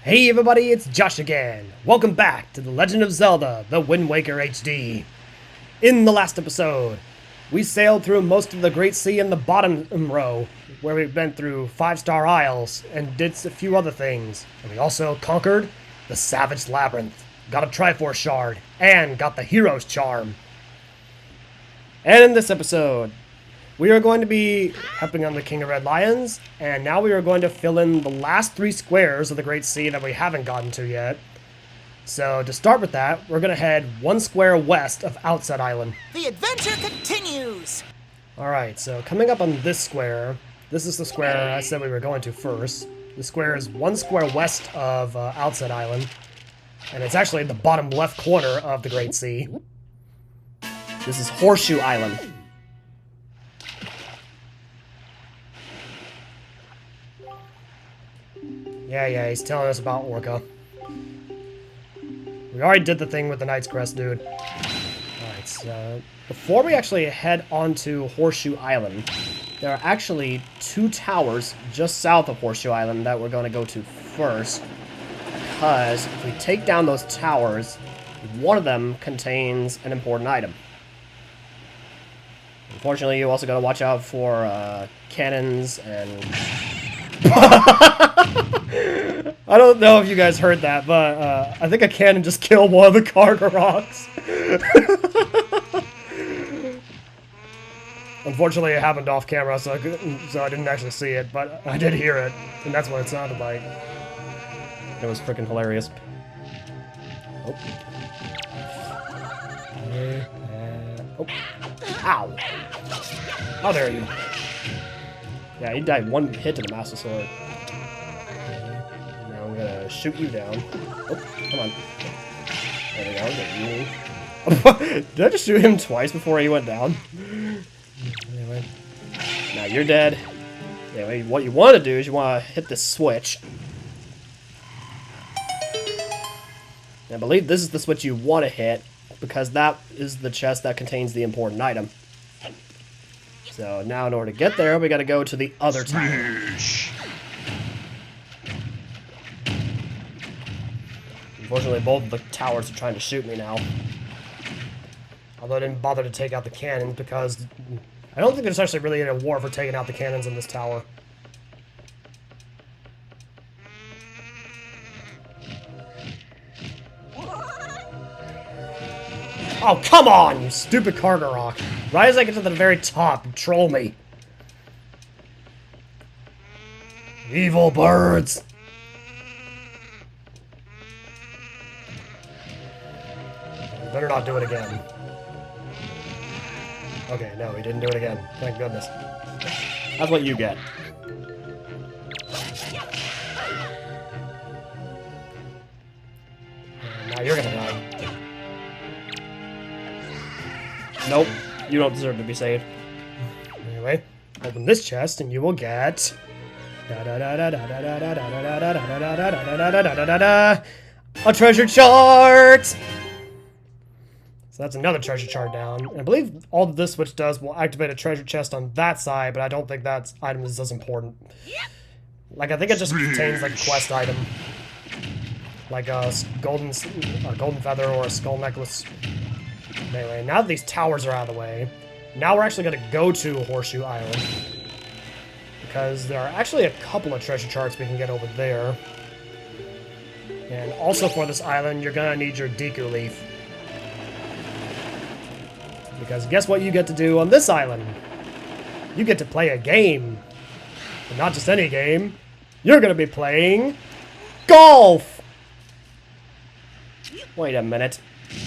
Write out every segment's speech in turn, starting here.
Hey everybody, it's Josh again. Welcome back to The Legend of Zelda, The Wind Waker HD. In the last episode, we sailed through most of the Great Sea in the bottom row, where we've been through 5-star Isles and did a few other things. And we also conquered the Savage Labyrinth, got a Triforce Shard, and got the Hero's Charm. And in this episode, we are going to be helping on the King of Red Lions, and now we are going to fill in the last 3 squares of the Great Sea that we haven't gotten to yet. So to start with that, we're going to head 1 square west of Outset Island. The adventure continues! Alright, so coming up on this square, this is the square I said we were going to first. The square is 1 square west of Outset Island, and it's actually in the bottom left corner of the Great Sea. This is Horseshoe Island. Yeah, he's telling us about Orca. We already did the thing with the Knight's Crest, dude. Alright, so before we actually head onto Horseshoe Island, there are actually 2 towers just south of Horseshoe Island that we're going to go to first. Because if we take down those towers, one of them contains an important item. Unfortunately, you also got to watch out for cannons and... I don't know if you guys heard that, but I think a cannon just killed one of the cargo rocks. Unfortunately, it happened off camera, so I didn't actually see it, but I did hear it, and that's what it sounded like. It was freaking hilarious. Oh. Oh. Ow! How dare you? Yeah, he died 1 hit to the Master Sword. Now I'm gonna shoot you down. Oh, come on. There we go, get you. Did I just shoot him twice before he went down? Anyway. Now you're dead. Anyway, what you want to do is you want to hit this switch. I believe this is the switch you want to hit, because that is the chest that contains the important item. So now in order to get there, we gotta go to the other tower. Unfortunately, both of the towers are trying to shoot me now. Although I didn't bother to take out the cannons because I don't think there's actually really any war for taking out the cannons in this tower. Oh, come on, you stupid cargo rock. Right as I get to the very top, you troll me. Evil birds. You better not do it again. Okay, no, he didn't do it again. Thank goodness. That's what you get. And now you're gonna die. Nope, you don't deserve to be saved. Anyway, open this chest and you will get a treasure chart. So that's another treasure chart down. And I believe all this switch does will activate a treasure chest on that side, but I don't think that item is as important. Like I think it just contains like a quest item, like a golden feather or a skull necklace. Anyway, now that these towers are out of the way, now we're actually going to go to Horseshoe Island. Because there are actually a couple of treasure charts we can get over there. And also for this island, you're going to need your Deku Leaf. Because guess what you get to do on this island? You get to play a game. But not just any game. You're going to be playing golf! Wait a minute.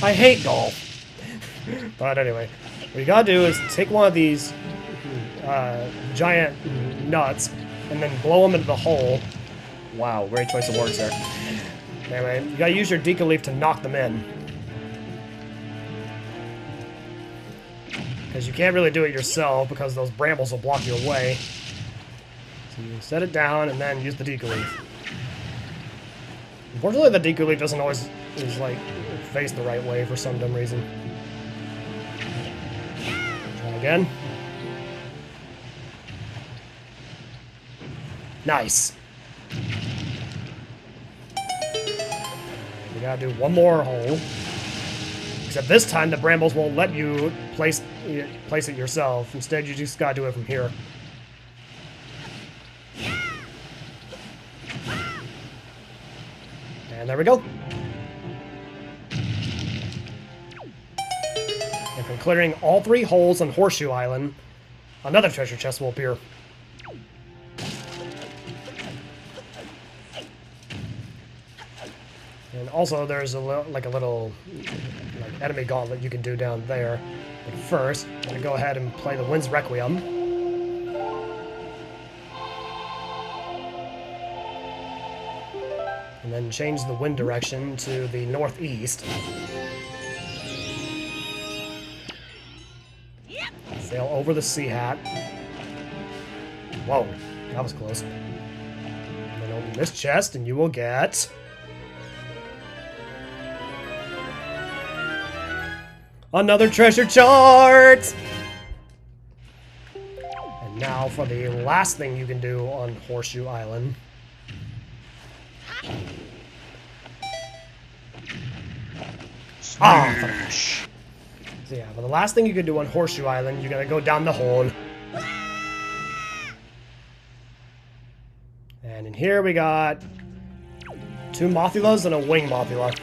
I hate golf. But anyway, what you gotta do is take one of these giant nuts and then blow them into the hole. Wow, great choice of words there. Anyway, you gotta use your Deku Leaf to knock them in. Because you can't really do it yourself because those brambles will block your way. So you set it down and then use the Deku Leaf. Unfortunately, the Deku Leaf doesn't always like face the right way for some dumb reason. Try again. Nice. We gotta do one more hole. Except this time the brambles won't let you place it yourself. Instead, you just gotta do it from here. And there we go. And from clearing all 3 holes on Horseshoe Island, another treasure chest will appear. And also, there's a little enemy gauntlet you can do down there. But first, I'm gonna go ahead and play the Wind's Requiem. And then change the wind direction to the northeast. Sail over the Sea Hat. Whoa, that was close. And then open this chest, and you will get another treasure chart! And now for the last thing you can do on Horseshoe Island. Smash. So yeah, but the last thing you can do on Horseshoe Island, you gotta go down the hole. And in here we got 2 Mothulas and a Wing Mothula.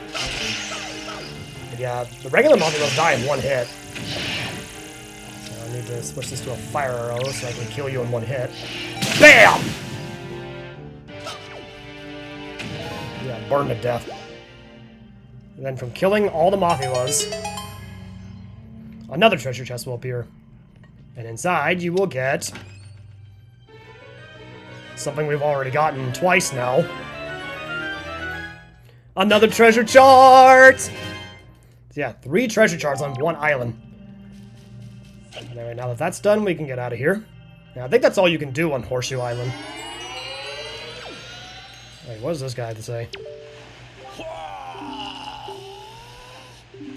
But yeah, the regular Mothulas die in 1 hit. So I need to switch this to a fire arrow so I can kill you in 1 hit. BAM! Yeah, burn to death. And then from killing all the Mothulas, another treasure chest will appear. And inside you will get something we've already gotten twice now. Another treasure chart! So yeah, 3 treasure charts on 1 island. Anyway, now that that's done, we can get out of here. Now, I think that's all you can do on Horseshoe Island. Wait, what does this guy have to say?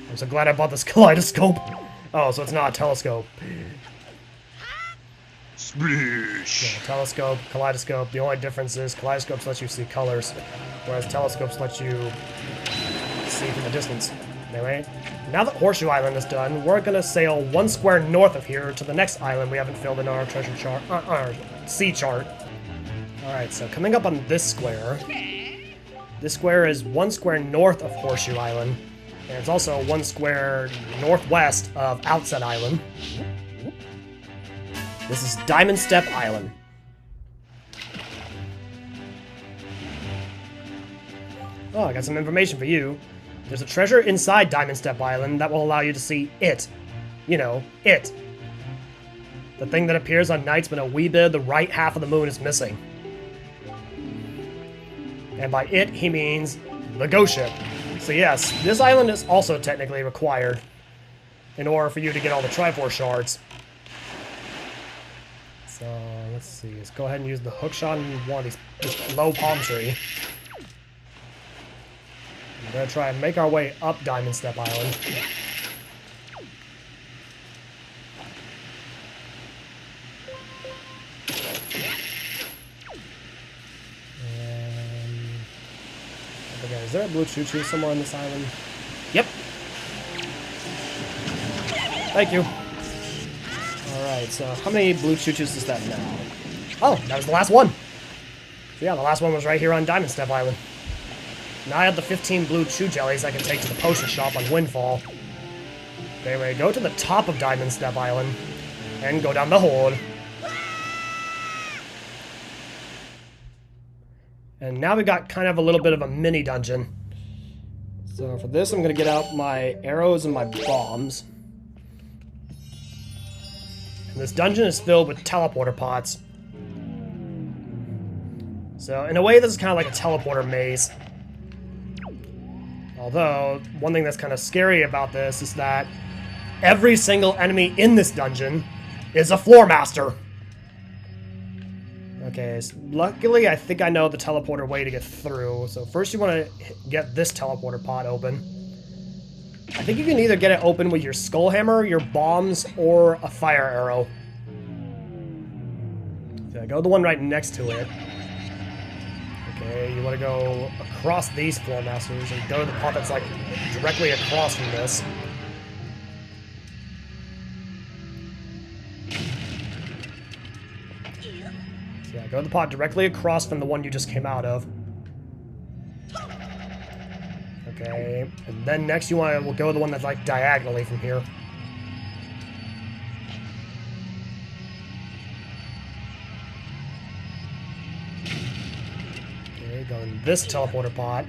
I'm so glad I bought this kaleidoscope. Oh, so it's not a telescope. Smash. Yeah, telescope, kaleidoscope. The only difference is kaleidoscopes let you see colors, whereas telescopes let you see from a distance. Anyway, now that Horseshoe Island is done, we're gonna sail 1 square north of here to the next island we haven't filled in our treasure chart, our sea chart. Alright, so coming up on this square is 1 square north of Horseshoe Island, and it's also 1 square northwest of Outset Island. This is Diamond Step Island. Oh, I got some information for you. There's a treasure inside Diamond Step Island that will allow you to see it. You know, it. The thing that appears on nights when a wee bit of the right half of the moon is missing. And by it, he means the ghost ship. So yes, this island is also technically required in order for you to get all the Triforce shards. So, let's see. Let's go ahead and use the hookshot on one of this low palm tree. We're going to try and make our way up Diamond Step Island. And... okay, is there a blue choo-choo somewhere on this island? Yep. Thank you. Alright, so how many blue choo-choos is that now? Oh, that was the last one! So yeah, the last one was right here on Diamond Step Island. Now I have the 15 blue chew jellies I can take to the potion shop on Windfall. Anyway, go to the top of Diamond Step Island, and go down the hole. And now we got kind of a little bit of a mini dungeon. So for this, I'm gonna get out my arrows and my bombs. And this dungeon is filled with teleporter pots. So in a way, this is kind of like a teleporter maze. Although, one thing that's kind of scary about this is that every single enemy in this dungeon is a floor master. Okay, so luckily I think I know the teleporter way to get through. So first you want to get this teleporter pod open. I think you can either get it open with your skull hammer, your bombs, or a fire arrow. So go the one right next to it. Okay, you want to go across these floor masters and go to the pod that's like directly across from this. So yeah, go to the pod directly across from the one you just came out of. Okay, and then next you want to go to the one that's like diagonally from here. Okay, go in this teleporter pod.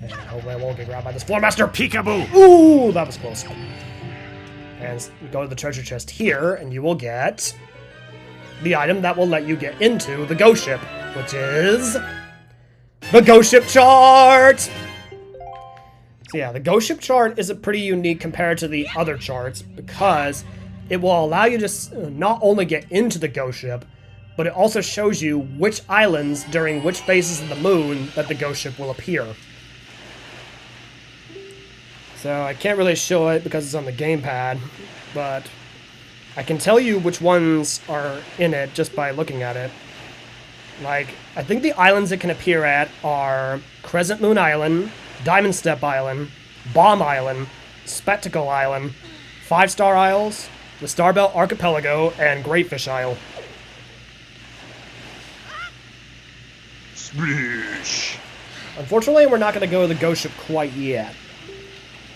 And hopefully I won't get grabbed by this floor master. Peekaboo! Ooh, that was close. And go to the treasure chest here, and you will get the item that will let you get into the ghost ship, which is the ghost ship chart! So yeah, the ghost ship chart is pretty unique compared to the other charts because it will allow you to not only get into the ghost ship, but it also shows you which islands during which phases of the moon that the ghost ship will appear. So I can't really show it because it's on the gamepad, but I can tell you which ones are in it just by looking at it. Like, I think the islands it can appear at are Crescent Moon Island, Diamond Step Island, Bomb Island, Spectacle Island, 5-Star Isles, the Starbelt Archipelago, and Greatfish Isle. Splish! Unfortunately, we're not going to go to the ghost ship quite yet.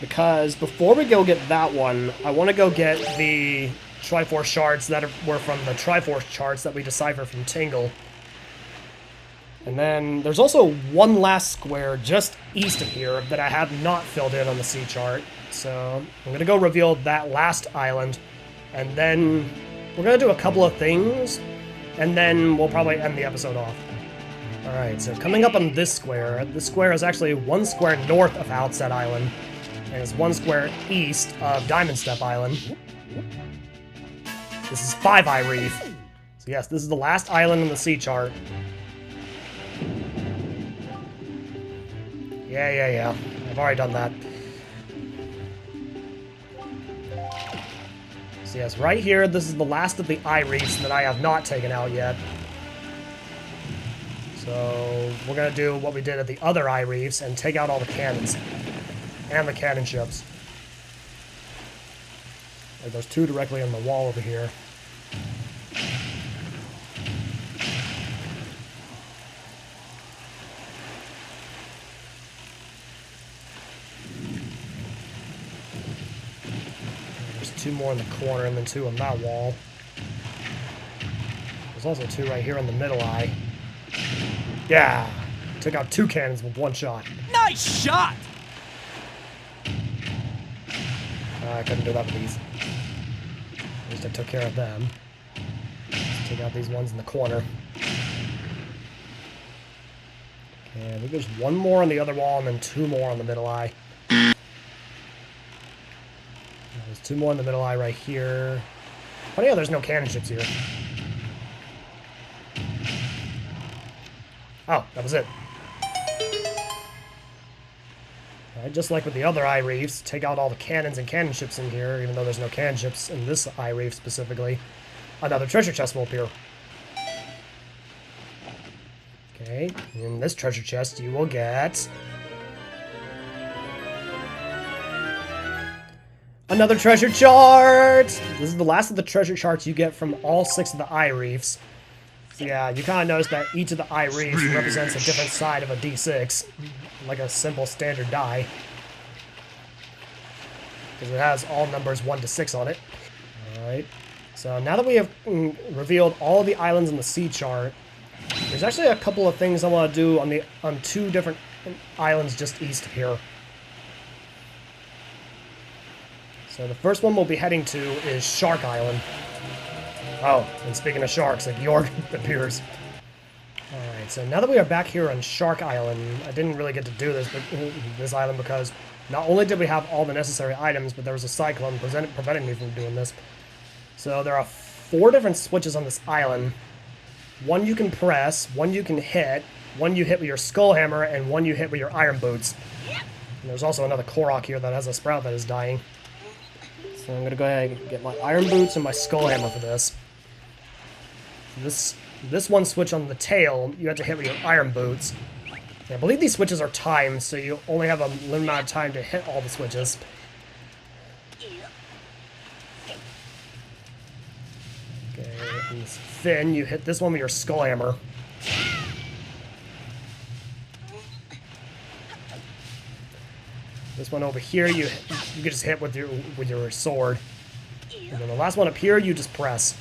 Because before we go get that one, I want to go get the Triforce shards that were from the Triforce charts that we deciphered from Tingle. And then there's also one last square just east of here that I have not filled in on the sea chart. So I'm going to go reveal that last island. And then we're going to do a couple of things. And then we'll probably end the episode off. Alright, so coming up on this square is actually one square north of Outset Island. And it's one square east of Diamond Step Island. This is 5-Eye Reef. So yes, this is the last island in the sea chart. Yeah. I've already done that. So yes, right here, this is the last of the eye reefs that I have not taken out yet. So we're gonna do what we did at the other eye reefs and take out all the cannons. And the cannon ships. Like there's two directly on the wall over here. There's two more in the corner and then two on that wall. There's also two right here in the middle eye. Yeah! Took out two cannons with one shot. Nice shot! I couldn't do that with these. At least I took care of them. Let's take out these ones in the corner. Okay, I think there's one more on the other wall and then two more on the middle eye. There's two more in the middle eye right here. Oh yeah, there's no cannon ships here. Oh, that was it. Alright, just like with the other eye reefs, take out all the cannons and cannon ships in here, even though there's no cannon ships in this eye reef specifically. Another treasure chest will appear. Okay, in this treasure chest you will get another treasure chart! This is the last of the treasure charts you get from all 6 of the eye reefs. So yeah, you kind of notice that each of the eye reefs represents a different side of a D6. Like a simple standard die. Because it has all numbers 1 to 6 on it. Alright. So now that we have revealed all of the islands in the sea chart, there's actually a couple of things I want to do on 2 different islands just east of here. So the first one we'll be heading to is Shark Island. Oh, and speaking of sharks, like York appears. Alright, so now that we are back here on Shark Island, I didn't really get to do this island because not only did we have all the necessary items, but there was a cyclone preventing me from doing this. So there are 4 different switches on this island. One you can press, one you can hit, one you hit with your skull hammer, and one you hit with your iron boots. And there's also another Korok here that has a sprout that is dying. So I'm gonna go ahead and get my iron boots and my skull hammer for this. This one switch on the tail, you have to hit with your iron boots. And I believe these switches are timed, so you only have a limited amount of time to hit all the switches. Okay, and this fin, you hit this one with your skull hammer. This one over here, you can just hit with your sword. And then the last one up here, you just press.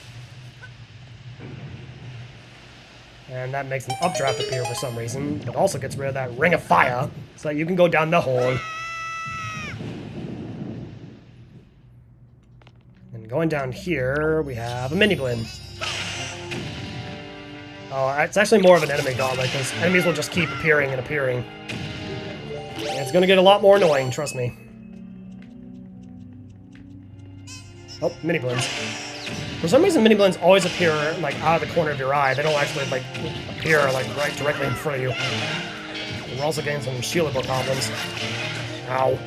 And that makes an updraft appear for some reason, but also gets rid of that ring of fire, so that you can go down the hole. And going down here, we have a mini blend. Oh, it's actually more of an enemy gauntlet, because enemies will just keep appearing and appearing. And it's gonna get a lot more annoying, trust me. Oh, mini blends. For some reason, mini blends always appear like out of the corner of your eye. They don't actually like appear like right directly in front of you. And we're also getting some shield goblins. Ow!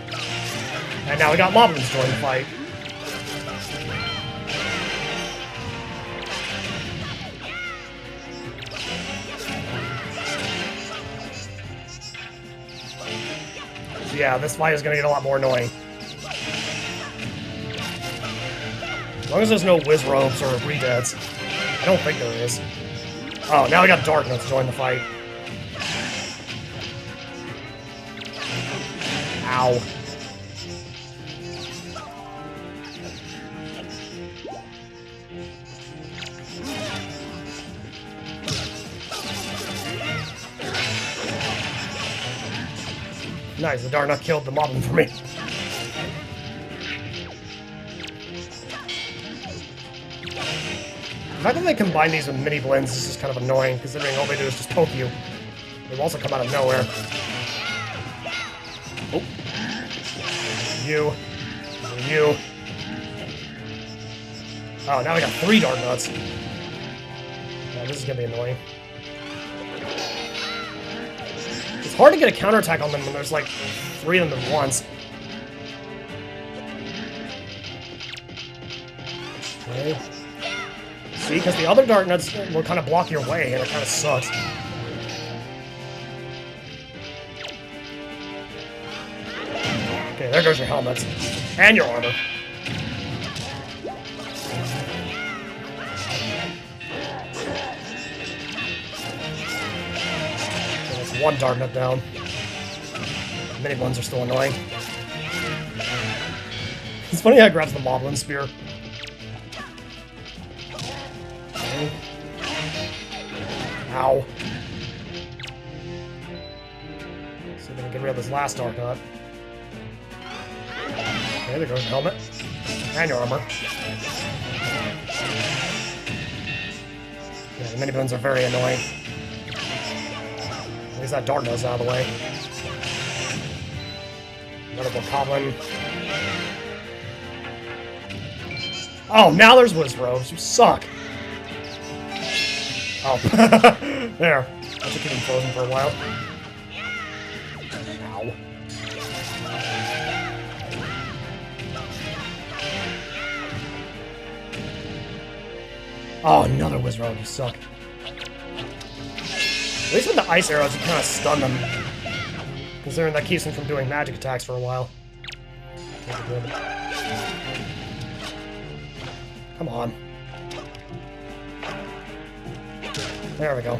And now we got moblins join the fight. So yeah, this fight is gonna get a lot more annoying. As long as there's no whiz robes or redeads. I don't think there is. Oh, now we got Darknuts join the fight. Ow. Nice, the Darknut killed the Moblin for me. The fact that they combine these with mini blends is just kind of annoying, considering all they do is just poke you. They also come out of nowhere. Oh. You. You. Oh, now we got 3 Darknuts. Yeah, this is gonna be annoying. It's hard to get a counterattack on them when there's like 3 of them at once. Okay. See, because the other Darknuts will kind of block your way, and it kind of sucks. Okay, there goes your helmets. And your armor. So that's 1 Darknut down. Mini ones are still annoying. It's funny how it grabs the Moblin Spear. Ow. So we're gonna get rid of this last Darknut. Okay, there goes the helmet. And your armor. Yeah, the mini bones are very annoying. At least that Darknut's out of the way. Another Goblin. Oh, now there's Whiz Robes. You suck. Oh. There. I should keep him frozen for a while. Ow. Oh, another Whiz Robe. You suck. At least with the ice arrows, you kind of stun them. Considering that keeps them from doing magic attacks for a while. Come on. There we go.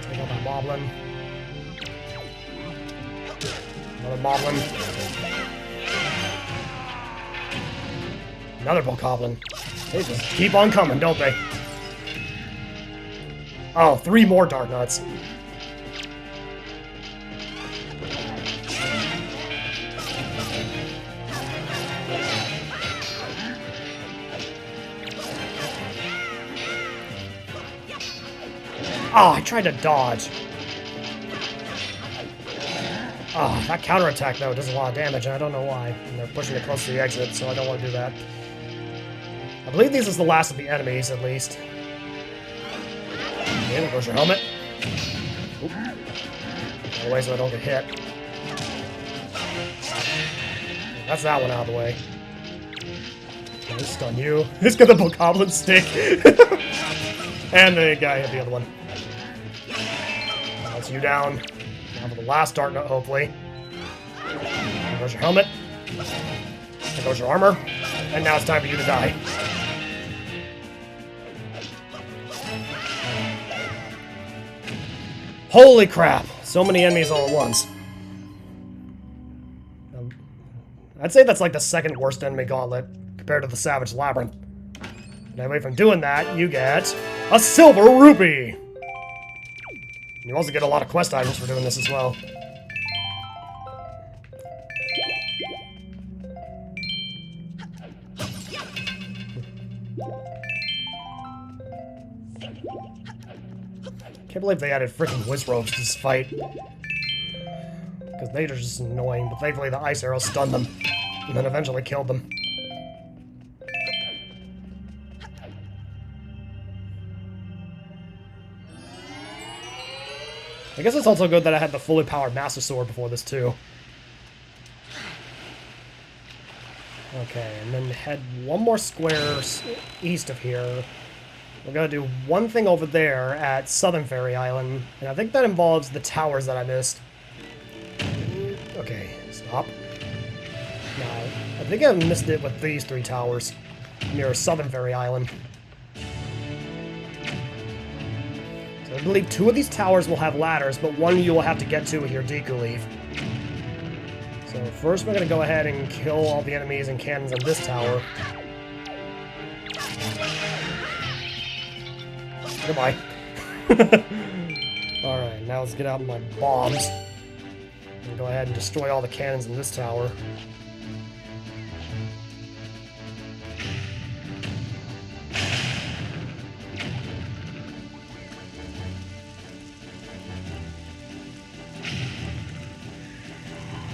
Take out that Moblin. Another Moblin. Another Bokoblin. They just keep on coming, don't they? Oh, 3 more Darknuts. Oh, I tried to dodge. Oh, that counterattack, though, does a lot of damage, and I don't know why. And they're pushing it close to the exit, so I don't want to do that. I believe this is the last of the enemies, at least. Okay, there goes your helmet. Oop. Out of the way so I don't get hit. That's that one out of the way. Okay, stun you. He's got the bokoblin stick. And the guy hit the other one. That's you down. Now for the last dart note, hopefully. There goes your helmet. There goes your armor. And now it's time for you to die. Holy crap! So many enemies all at once. I'd say that's like the second worst enemy gauntlet compared to the Savage Labyrinth. And anyway, from doing that, you get a silver rupee! You also get a lot of quest items for doing this as well. Can't believe they added freaking whiz ropes to this fight. Because they are just annoying, but thankfully the ice arrow stunned them, and then eventually killed them. I guess it's also good that I had the fully powered Master Sword before this too. Okay, and then head one more square east of here. We're gonna do one thing over there at Southern Fairy Island, and I think that involves the towers that I missed. Okay, stop. Now, I think I missed it with these 3 towers near Southern Fairy Island. So I believe 2 of these towers will have ladders, but one you will have to get to with your Deku Leaf. So first we're gonna go ahead and kill all the enemies and cannons in this tower. Goodbye. Alright, now let's get out my bombs. And go ahead and destroy all the cannons in this tower.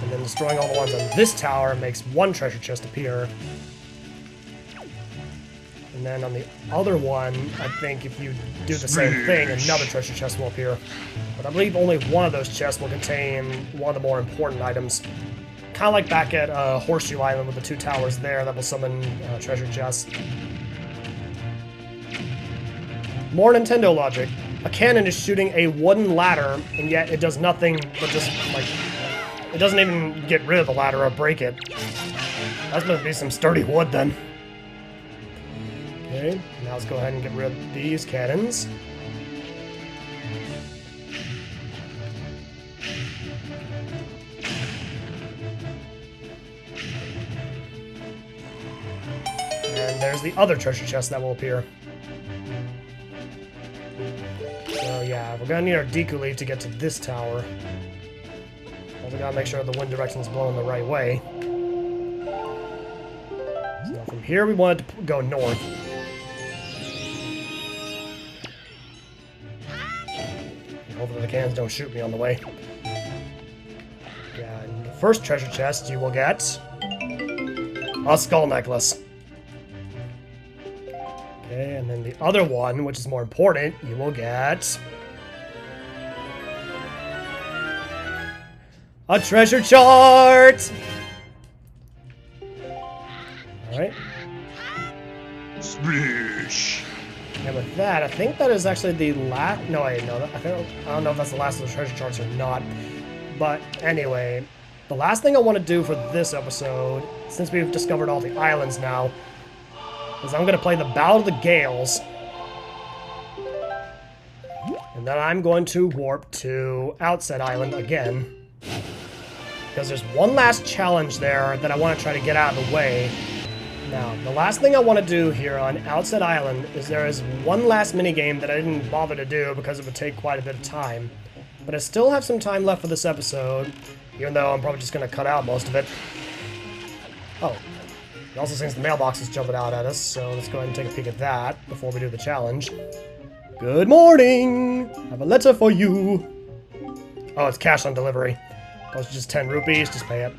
And then destroying all the ones on this tower makes one treasure chest appear. And then on the other one, I think if you do the same thing, another treasure chest will appear. But I believe only one of those chests will contain one of the more important items. Kind of like back at Horseshoe Island with the 2 towers there that will summon treasure chests. More Nintendo logic. A cannon is shooting a wooden ladder, and yet it does nothing but just, like... It doesn't even get rid of the ladder or break it. That's gonna be some sturdy wood then. Okay, now let's go ahead and get rid of these cannons. And there's the other treasure chest that will appear. So yeah, we're gonna need our Deku Leaf to get to this tower. Also gotta make sure the wind direction is blowing the right way. So from here we want it to go north. Hopefully the cannons don't shoot me on the way. Yeah, in the first treasure chest you will get a skull necklace. Okay, and then the other one, which is more important, you will get a treasure chart! Alright. Splish. And with that, I think that is actually the last... No, I don't know if that's the last of the treasure charts or not. But anyway, the last thing I want to do for this episode, since we've discovered all the islands now, is I'm going to play the Battle of the Gales. And then I'm going to warp to Outset Island again. Because there's one last challenge there that I want to try to get out of the way. Now, the last thing I want to do here on Outset Island is there is one last minigame that I didn't bother to do because it would take quite a bit of time. But I still have some time left for this episode, even though I'm probably just going to cut out most of it. Oh, it also seems the mailbox is jumping out at us, so let's go ahead and take a peek at that before we do the challenge. Good morning! I have a letter for you. Oh, it's cash on delivery. Oh, it's just 10 rupees, just pay it.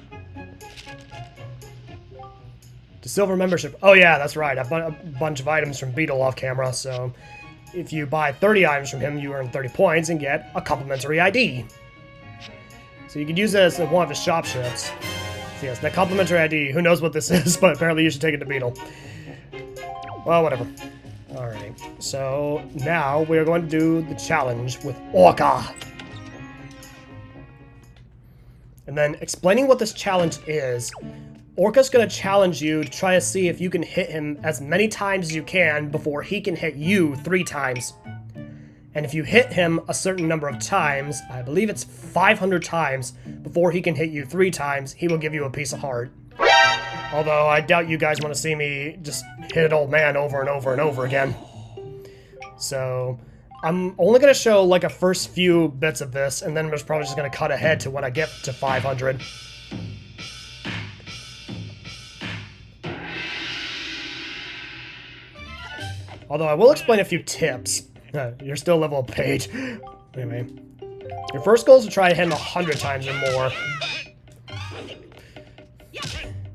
To silver membership. Oh yeah, that's right. I bought a bunch of items from Beetle off camera, so if you buy 30 items from him, you earn 30 points and get a complimentary ID. So you could use this as one of his shop ships. So yes, that complimentary ID, who knows what this is, but apparently you should take it to Beetle. Well, whatever. Alright, so now we're going to do the challenge with Orca. And then explaining what this challenge is, Orca's going to challenge you to try to see if you can hit him as many times as you can before he can hit you 3 times. And if you hit him a certain number of times, I believe it's 500 times, before he can hit you 3 times, he will give you a piece of heart. Although I doubt you guys want to see me just hit an old man over and over and over again. So I'm only going to show like a first few bits of this, and then I'm just probably just going to cut ahead to when I get to 500. Although I will explain a few tips. You're still level up page. Anyway. Your first goal is to try to hit him 100 times or more.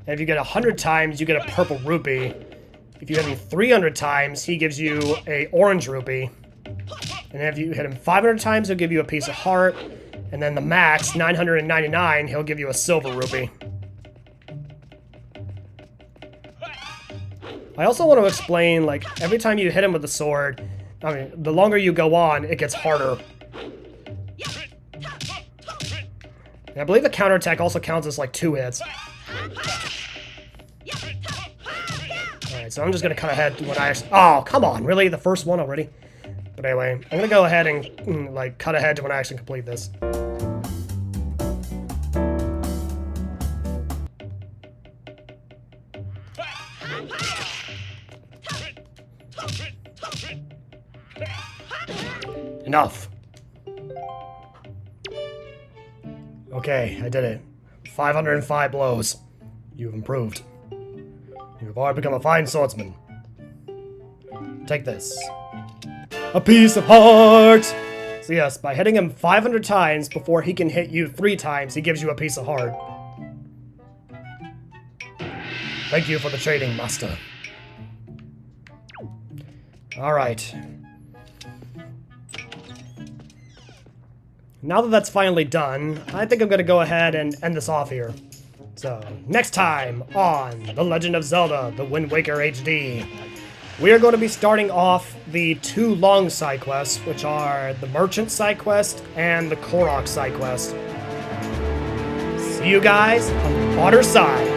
And if you get 100 times, you get a purple rupee. If you hit him 300 times, he gives you a orange rupee. And if you hit him 500 times, he'll give you a piece of heart. And then the max, 999, he'll give you a silver rupee. I also want to explain, like, every time you hit him with the sword, I mean, the longer you go on, it gets harder. And I believe the counterattack also counts as, like, 2 hits. Alright, so I'm just gonna cut ahead to when I actually... Oh, come on, really? The first one already? But anyway, I'm gonna go ahead and, like, cut ahead to when I actually complete this. Enough. Okay, I did it. 505 blows. You've improved. You've already become a fine swordsman. Take this. A piece of heart! So yes, by hitting him 500 times before he can hit you 3 times, he gives you a piece of heart. Thank you for the trading, master. Alright. Now that that's finally done, I think I'm going to go ahead and end this off here. So, next time on The Legend of Zelda, The Wind Waker HD, we are going to be starting off the 2 long side quests, which are the Merchant side quest and the Korok side quest. See you guys on the water side.